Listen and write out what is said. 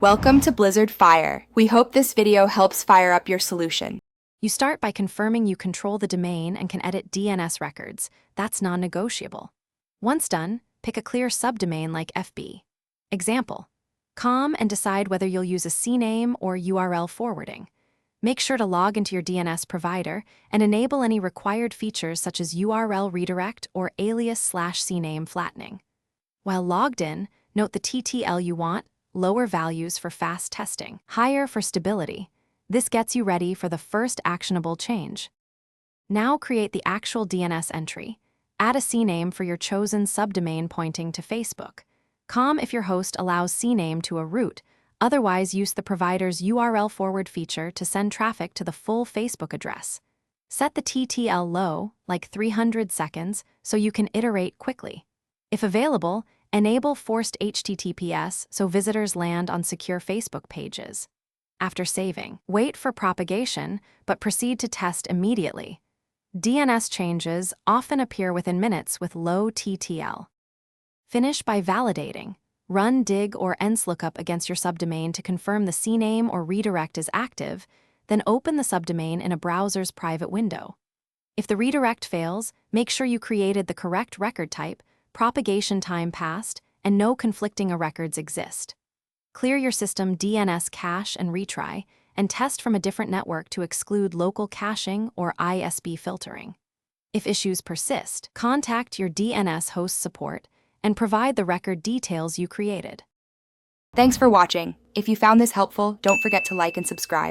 Welcome to Blizzard Fire. We hope this video helps fire up your solution. You start by confirming you control the domain and can edit DNS records. That's non-negotiable. Once done, pick a clear subdomain like FB. Example: com and decide whether you'll use a CNAME or URL forwarding. Make sure to log into your DNS provider and enable any required features such as URL redirect or alias/CNAME flattening. While logged in, note the TTL you want, lower values for fast testing, higher for stability. This gets you ready for the first actionable change. Now create the actual DNS entry. Add a CNAME for your chosen subdomain pointing to Facebook. Com if your host allows CNAME to a root, otherwise use the provider's URL forward feature to send traffic to the full Facebook address. Set the TTL low, like 300 seconds, so you can iterate quickly. If available, enable forced HTTPS so visitors land on secure Facebook pages. After saving, wait for propagation, but proceed to test immediately. DNS changes often appear within minutes with low TTL. Finish by validating. Run dig or ENS-lookup against your subdomain to confirm the CNAME or redirect is active, then open the subdomain in a browser's private window. If the redirect fails, make sure you created the correct record type, propagation time passed, and no conflicting records exist. Clear your system DNS cache and retry, and test from a different network to exclude local caching or ISP filtering. If issues persist, contact your DNS host support and provide the record details you created. Thanks for watching. If you found this helpful, don't forget to like and subscribe.